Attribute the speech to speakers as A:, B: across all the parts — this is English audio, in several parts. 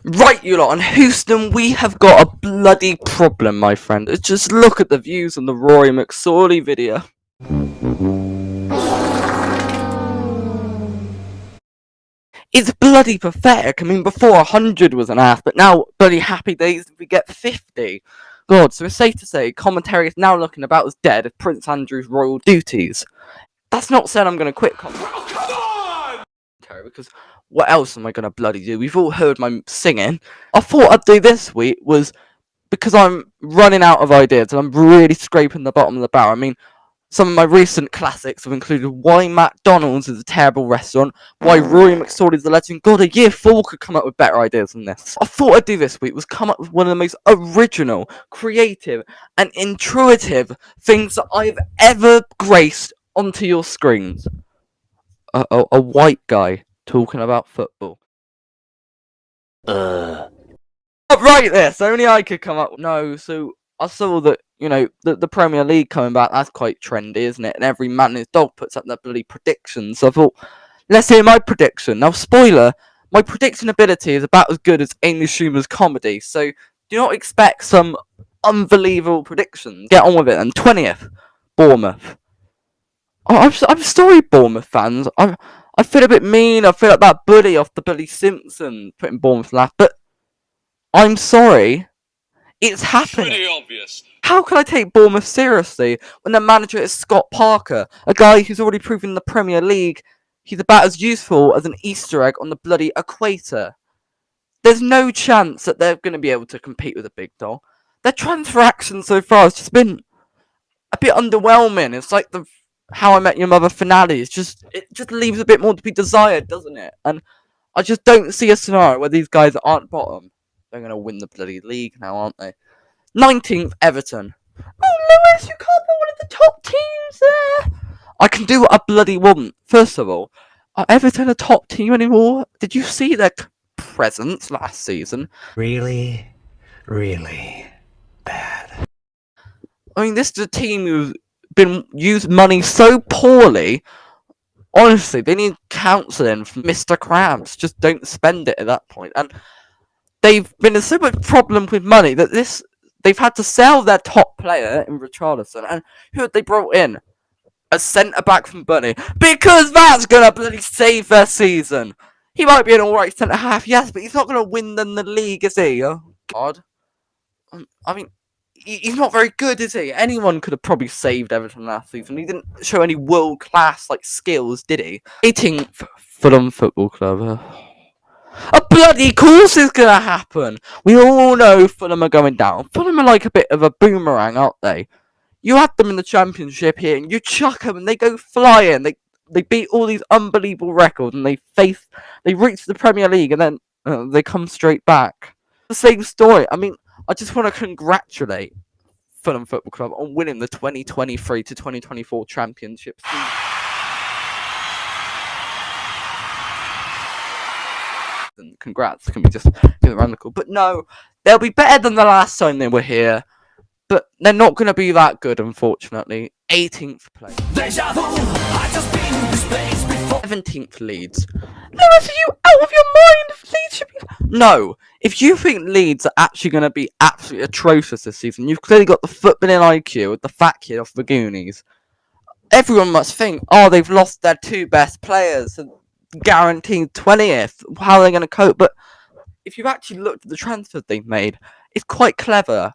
A: Right, you lot, on Houston, we have got a bloody problem, my friend. Just look at the views on the Rory McSorley video. It's bloody pathetic. I mean, before 100 was an ass, but now, bloody happy days, we get 50. God, so it's safe to say, commentary is now looking about as dead as Prince Andrew's royal duties. That's not saying I'm going to quit commentary, because what else am I going to bloody do? We've all heard my singing. I thought I'd do this week was, because I'm running out of ideas and I'm really scraping the bottom of the barrel. I mean, some of my recent classics have included why McDonald's is a terrible restaurant, why Rory McSorley is a legend. God, a year 4 could come up with better ideas than this. I thought I'd do this week was come up with one of the most original, creative, and intuitive things that I've ever graced onto your screens. A white guy talking about football. Right this, only I could come up. No, so I saw that, you know, the Premier League coming back, that's quite trendy, isn't it? And every man and his dog puts up their bloody predictions. So I thought, let's hear my prediction. Now, spoiler, my prediction ability is about as good as Amy Schumer's comedy, so do not expect some unbelievable predictions. Get on with it. And 20th, Bournemouth. I'm sorry, Bournemouth fans. I feel a bit mean. I feel like that bully off the Billy Simpson putting Bournemouth last, but I'm sorry. It's happening.
B: Pretty obvious.
A: How can I take Bournemouth seriously when their manager is Scott Parker, a guy who's already proven in the Premier League he's about as useful as an Easter egg on the bloody equator? There's no chance that they're going to be able to compete with a big dog. Their transfer action so far has just been a bit underwhelming. It's like the How I Met Your Mother finale. It just leaves a bit more to be desired, doesn't it? And I just don't see a scenario where these guys aren't bottom. They're going to win the bloody league now, aren't they? 19th, Everton. Oh, Lewis, you can't be one of the top teams there. I can do what I bloody want. First of all, are Everton a top team anymore? Did you see their presence last season?
C: Really, really bad.
A: I mean, this is a team who's been used money so poorly. Honestly, they need counselling from Mr. Krabs. Just don't spend it at that point. And they've been in so much problem with money that they've had to sell their top player in Richarlison. And who had they brought in? A centre-back from Bunny. Because that's going to bloody save their season. He might be an alright centre-half, yes, but he's not going to win them the league, is he? Oh, God. I mean, he's not very good, is he? Anyone could have probably saved Everton last season. He didn't show any world-class skills, did he? 18th, Fulham Football Club. A bloody course is gonna happen. We all know Fulham are going down. Fulham are like a bit of a boomerang, aren't they? You had them in the Championship here, and you chuck them, and they go flying. They beat all these unbelievable records, and they reach the Premier League, and then they come straight back. The same story. I mean, I just want to congratulate Fulham Football Club on winning the 2023 to 2024 Championship season. Congrats, can we just give it around the call? But no, they'll be better than the last time they were here, but they're not going to be that good, unfortunately. 18th place. 17th, Leeds. Lewis, are you out of your mind? Leeds should be... No, if you think Leeds are actually going to be absolutely atrocious this season, you've clearly got the footballing IQ with the fat kid off the Goonies. Everyone must think, oh, they've lost their two best players, and guaranteed 20th. How are they going to cope? But if you've actually looked at the transfers they've made, it's quite clever.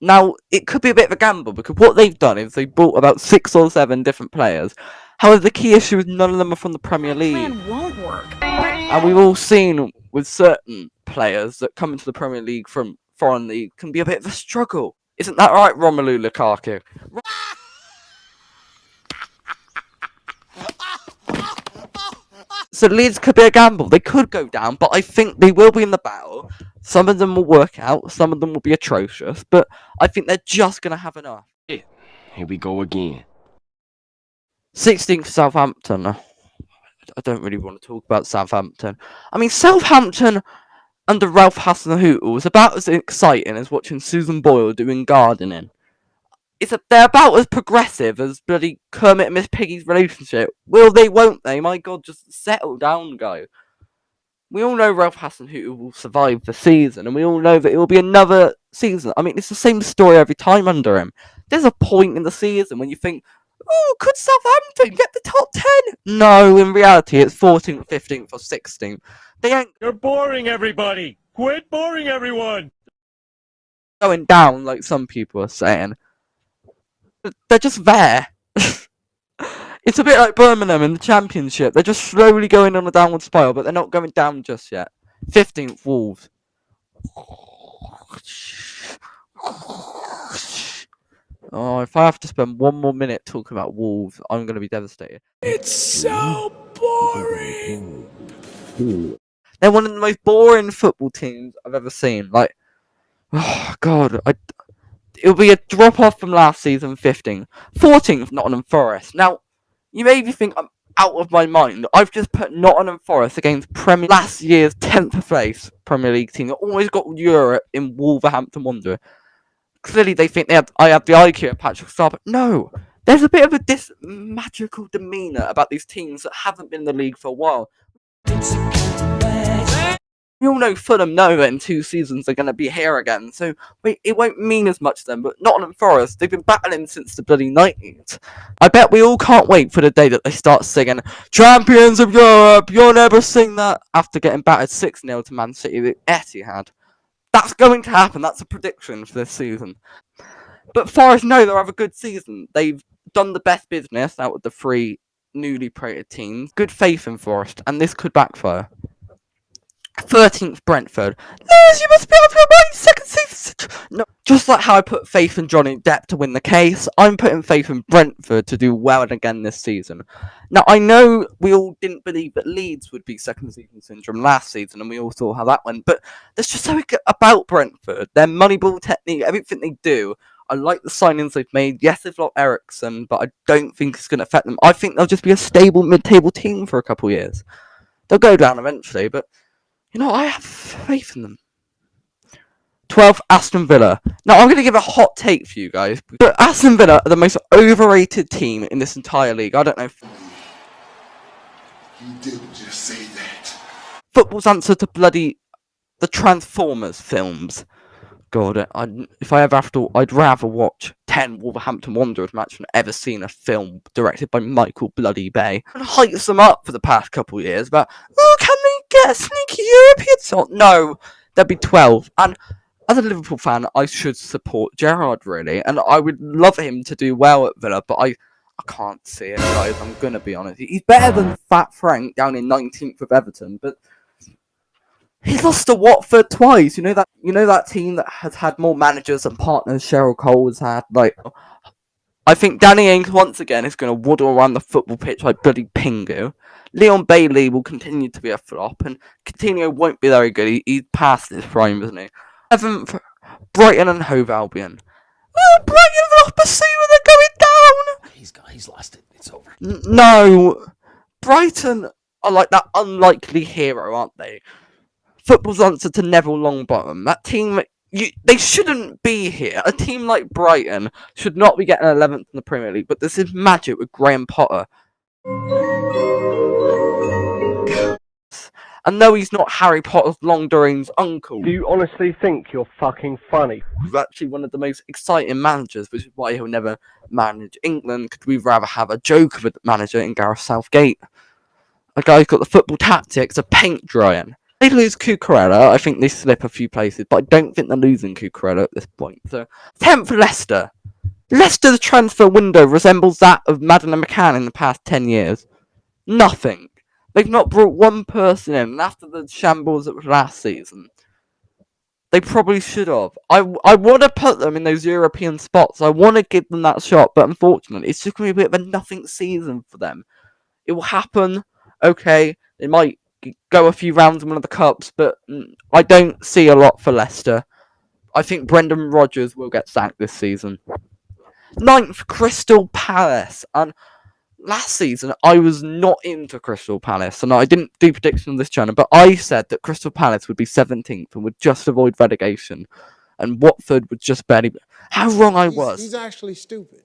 A: Now, it could be a bit of a gamble, because what they've done is they bought about 6 or 7 different players. However, the key issue is none of them are from the Premier League.
D: Plan won't work.
A: And we've all seen with certain players that come into the Premier League from foreign league can be a bit of a struggle. Isn't that right, Romelu Lukaku? So Leeds could be a gamble. They could go down, but I think they will be in the battle. Some of them will work out. Some of them will be atrocious. But I think they're just going to have enough.
B: Here we go again.
A: 16th, Southampton. I don't really want to talk about Southampton. I mean, Southampton under Ralph Hasenhüttl was about as exciting as watching Susan Boyle doing gardening. They're about as progressive as bloody Kermit and Miss Piggy's relationship. Will they, won't they? My God, just settle down, guy. We all know Ralph Hasenhüttl will survive the season, and we all know that it will be another season. I mean, it's the same story every time under him. There's a point in the season when you think, oh, could Southampton get the top 10? No, in reality, it's 14th, 15th, or 16th. They ain't
D: You're boring everybody! Quit boring everyone!
A: going down like some people are saying. They're just there. It's a bit like Birmingham in the Championship. They're just slowly going on a downward spiral, but they're not going down just yet. 15th, Wolves. Oh, if I have to spend one more minute talking about Wolves, I'm going to be devastated.
E: It's so boring.
A: They're one of the most boring football teams I've ever seen. Like, oh god, it'll be a drop off from last season, 15th. 14th, Nottingham Forest. Now, you maybe think I'm out of my mind. I've just put Nottingham Forest against last year's 10th place Premier League team that always got Europe in Wolverhampton Wanderers. Clearly, they think I have the IQ of Patrick Star, but no. There's a bit of this magical demeanour about these teams that haven't been in the league for a while. We all know Fulham know that in 2 seasons they're going to be here again, so it won't mean as much to them, but Nottingham Forest, they've been battling since the bloody 90s. I bet we all can't wait for the day that they start singing, Champions of Europe, you'll never sing that, after getting battered 6-0 to Man City with Etihad. That's going to happen, that's a prediction for this season. But Forest know they'll have a good season. They've done the best business out of the 3 newly promoted teams. Good faith in Forest, and this could backfire. 13th, Brentford. Liz, you must be out of your mind, second season. No, just like how I put faith in Johnny Depp to win the case, I'm putting faith in Brentford to do well again this season. Now, I know we all didn't believe that Leeds would be second season syndrome last season, and we all saw how that went, but there's just something about Brentford. Their moneyball technique, everything they do. I like the signings they've made. Yes, they've lost Ericsson, but I don't think it's going to affect them. I think they'll just be a stable mid-table team for a couple of years. They'll go down eventually, but you know, I have faith in them. 12th, Aston Villa. Now, I'm going to give a hot take for you guys. But Aston Villa are the most overrated team in this entire league. I don't know if
E: You didn't just say that.
A: football's answer to bloody the Transformers films. God, if I ever have to, I'd rather watch 10 Wolverhampton Wanderers matches than ever seen a film directed by Michael Bloody Bay. And hypes them up for the past couple of years about, oh, can they get a sneaky European sort? No, they'll be 12. And as a Liverpool fan, I should support Gerrard, really. And I would love him to do well at Villa, but I can't see it, guys. I'm going to be honest. He's better than Fat Frank down in 19th with Everton, but he's lost to Watford twice. You know that team that has had more managers and partners Cheryl Cole has had. Like, I think Danny Ings once again is going to waddle around the football pitch like bloody Pingu. Leon Bailey will continue to be a flop, and Coutinho won't be very good. He's past his prime, isn't he? 7th, Brighton and Hove Albion. Oh, Brighton have lost Basuma, they're going down.
C: He's lost it. It's over.
A: No, Brighton are like that unlikely hero, aren't they? Football's answer to Neville Longbottom. That team, they shouldn't be here. A team like Brighton should not be getting 11th in the Premier League, but this is magic with Graham Potter. And no, he's not Harry Potter's Long Doreen's uncle.
D: Do you honestly think you're fucking funny?
A: He's actually one of the most exciting managers, which is why he'll never manage England, because we'd rather have a joke of a manager in Gareth Southgate. A guy who's got the football tactics of paint drying. They lose Cucurella, I think they slip a few places, but I don't think they're losing Cucurella at this point. So, 10th, Leicester. Leicester's transfer window resembles that of Madden and McCann in the past 10 years. Nothing. They've not brought one person in, and after the shambles that was last season, they probably should have. I want to put them in those European spots. I want to give them that shot, but unfortunately, it's just going to be a bit of a nothing season for them. It will happen, okay, they might go a few rounds in one of the cups, but I don't see a lot for Leicester. I think Brendan Rodgers will get sacked this season. 9th, Crystal Palace. And last season, I was not into Crystal Palace, and I didn't do predictions on this channel, but I said that Crystal Palace would be 17th and would just avoid relegation, and Watford would just barely. How wrong I was.
E: He's actually stupid.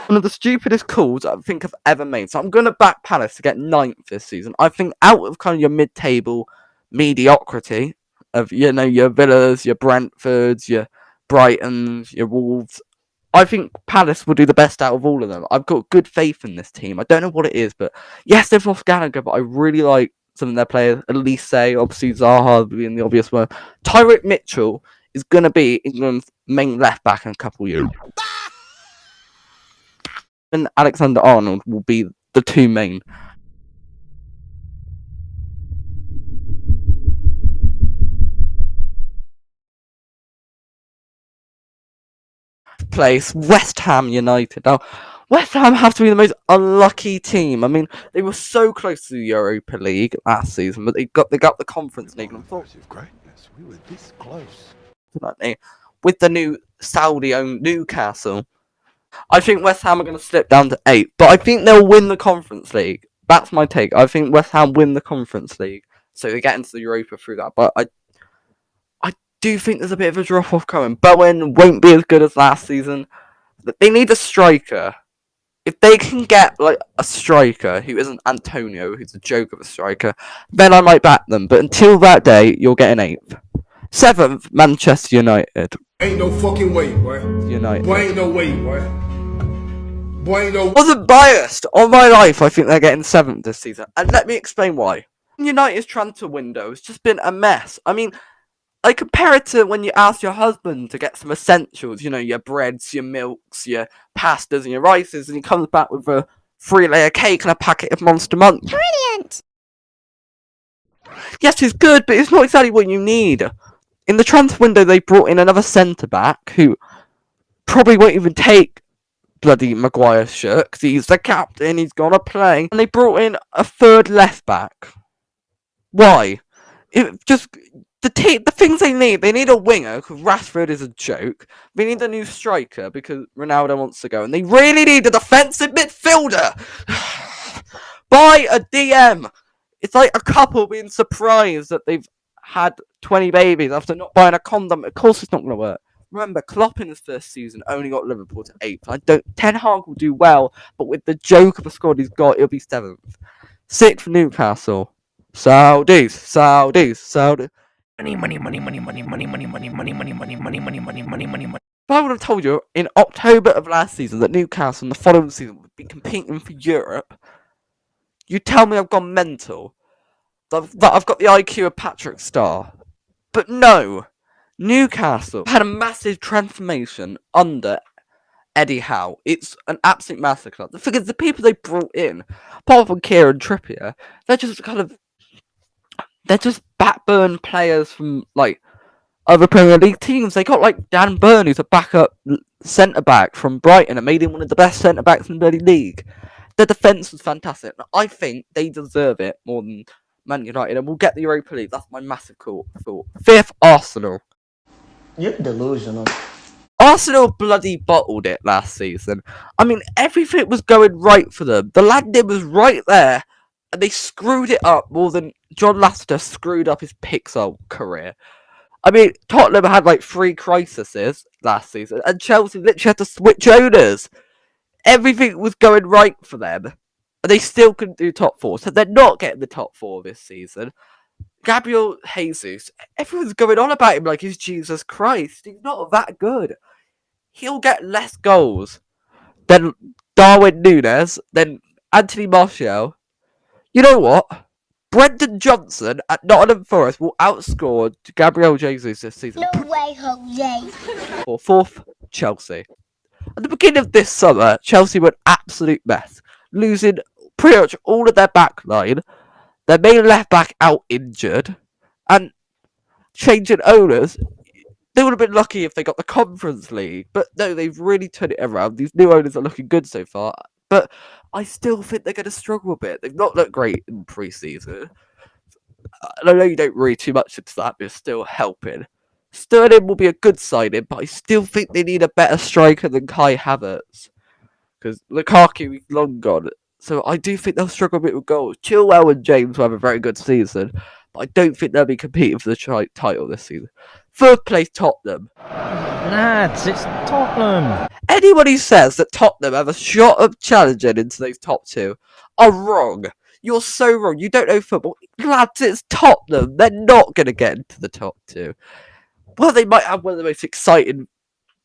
A: One of the stupidest calls I think I've ever made. So I'm going to back Palace to get 9th this season. I think out of kind of your mid-table mediocrity of, you know, your Villas, your Brentfords, your Brightons, your Wolves. I think Palace will do the best out of all of them. I've got good faith in this team. I don't know what it is, but yes, they've lost Gallagher, but I really like some of their players. Elise, obviously Zaha being the obvious one. Tyrick Mitchell is going to be England's main left back in a couple of years. And Alexander Arnold will be the two main. Place West Ham United. Now, West Ham have to be the most unlucky team. I mean, they were so close to the Europa League last season, but they got the Conference League. And
E: Greatness, we were this close.
A: With the new Saudi-owned Newcastle, I think West Ham are going to slip down to 8th, but I think they'll win the Conference League. That's my take. I think West Ham win the Conference League, so they get into the Europa through that. But I do think there's a bit of a drop-off coming. Bowen won't be as good as last season. They need a striker. If they can get like a striker who isn't Antonio, who's a joke of a striker, then I might back them. But until that day, you'll get an 8th. 7th, Manchester United.
E: Ain't no fucking way, boy.
A: United.
E: Boy, ain't no way, boy. Boy, ain't no.
A: Wasn't biased. On my life, I think they're getting 7th this season. And let me explain why. United's transfer window has just been a mess. I mean, I compare it to when you ask your husband to get some essentials, you know, your breads, your milks, your pastas, and your rices, and he comes back with a 3-layer cake and a packet of Monster Munch.
F: Brilliant!
A: Yes, it's good, but it's not exactly what you need. In the transfer window, they brought in another centre-back who probably won't even take bloody Maguire's shirt because he's the captain, he's got to play. And they brought in a third left-back. Why? The things they need a winger because Rashford is a joke. They need a new striker because Ronaldo wants to go, and they really need a defensive midfielder. Buy a DM. It's like a couple being surprised that they've had 20 babies after not buying a condom. Of course, it's not going to work. Remember, Klopp in his first season only got Liverpool to 8th. Ten Hag will do well, but with the joke of a squad he's got, it'll be 7th. 6th, Newcastle. Saudis. Money. If I would have told you in October of last season that Newcastle in the following season would be competing for Europe, you'd tell me I've gone mental. That I've got the IQ of Patrick Starr. But no, Newcastle had a massive transformation under Eddie Howe. It's an absolute massacre. The thing is, the people they brought in, apart from Kieran Trippier, they're just backburn players from like other Premier League teams. They got like Dan Burn, who's a backup centre back from Brighton, and made him one of the best centre backs in the league. Their defence was fantastic. I think they deserve it more than Man United, and we'll get the Europa League. That's my massive thought. 5th, Arsenal.
G: You're delusional.
A: Arsenal bloody bottled it last season. I mean, everything was going right for them. The landing was right there, and they screwed it up more than John Lasseter screwed up his Pixar career. I mean, Tottenham had like 3 crises last season, and Chelsea literally had to switch owners. Everything was going right for them, and they still couldn't do top 4, so they're not getting the top 4 this season. Gabriel Jesus, everyone's going on about him like he's Jesus Christ. He's not that good. He'll get less goals than Darwin Núñez, than Anthony Martial. You know what? Brendan Johnson at Nottingham Forest will outscore Gabriel Jesus this season.
F: No way, Jose.
A: Or 4th, Chelsea. At the beginning of this summer, Chelsea were an absolute mess, losing pretty much all of their back line, their main left back out injured, and changing owners. They would have been lucky if they got the Conference League, but no, they've really turned it around. These new owners are looking good so far, but I still think they're going to struggle a bit. They've not looked great in pre-season. I know you don't read too much into that, but it's still helping. Sterling will be a good signing, but I still think they need a better striker than Kai Havertz. Because Lukaku is long gone. So I do think they'll struggle a bit with goals. Chilwell and James will have a very good season, but I don't think they'll be competing for the title this season. 3rd place, Tottenham.
H: Lads, it's Tottenham.
A: Anyone who says that Tottenham have a shot of challenging into those top 2 are wrong. You're so wrong. You don't know football. Lads, it's Tottenham. They're not going to get into the top two. Well, they might have one of the most exciting,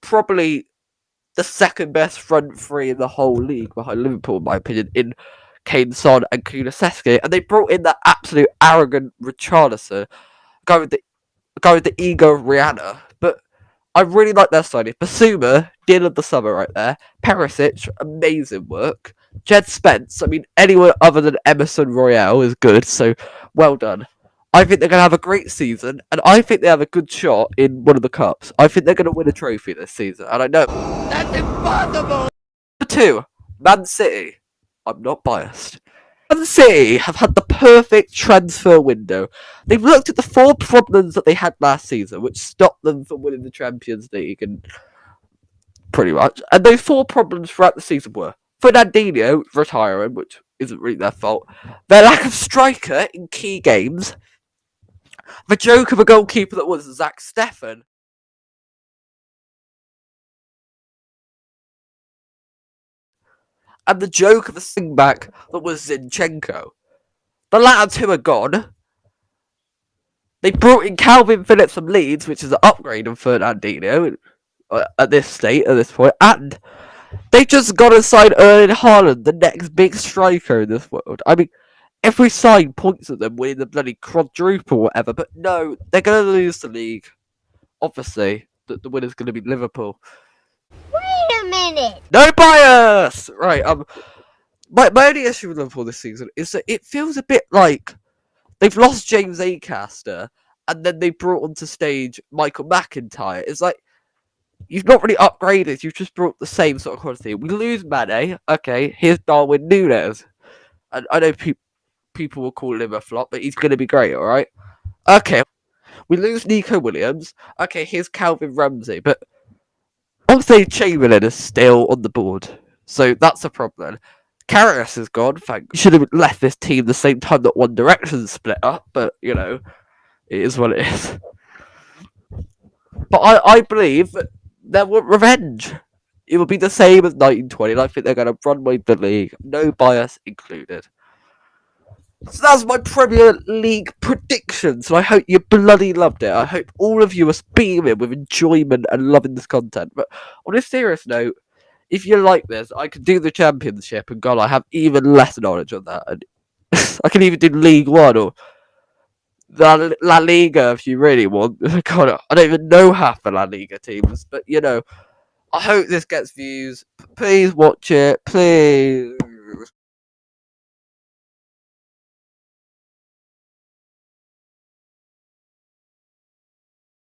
A: probably the second best front three in the whole league behind Liverpool, in my opinion, in Kane, Son, and Kulusevski. And they brought in that absolute arrogant Richarlison, guy with the ego of Rihanna. But I really like their signing. Basuma, deal of the summer right there. Perisic, amazing work. Jed Spence, I mean, anyone other than Emerson Royale is good, so well done. I think they're going to have a great season, and I think they have a good shot in one of the cups. I think they're going to win a trophy this season, and I know that's impossible. Number 2, Man City. I'm not biased. Man City have had the perfect transfer window. They've looked at the 4 problems that they had last season, which stopped them from winning the Champions League, and pretty much. And those 4 problems throughout the season were Fernandinho retiring, which isn't really their fault, their lack of striker in key games, the joke of a goalkeeper that was Zach Steffen, and the joke of a sing-back that was Zinchenko. The latter 2 are gone. They brought in Calvin Phillips from Leeds, which is an upgrade of Fernandinho at this point, and they just got to sign Erling Haaland, the next big striker in this world. I mean, every sign points at them winning the bloody quadruple or whatever, but no, they're going to lose the league. Obviously, the winner's going to be Liverpool.
F: Wait a minute!
A: No bias! Right, my only issue with Liverpool this season is that it feels a bit like they've lost James Acaster, and then they brought onto stage Michael McIntyre. It's like, you've not really upgraded, you've just brought the same sort of quality. We lose Mane, okay, here's Darwin Núñez. And I know people will call him a flop, but he's going to be great, alright? Okay, we lose Nico Williams, okay, here's Calvin Ramsey, but Oxlade-Chamberlain is still on the board, so that's a problem. Karius is gone, should have left this team the same time that One Direction split up, but, you know, it is what it is. But I believe that they want revenge. It will be the same as 1920, and I think they're going to run away with the league, no bias included. So that's my Premier League prediction, so I hope you bloody loved it. I hope all of you are beaming with enjoyment and loving this content. But on a serious note, if you like this, I can do the Championship, and God, I have even less knowledge on that. And I can even do League One or La Liga if you really want. God, I don't even know half the La Liga teams, but you know, I hope this gets views. Please watch it, please.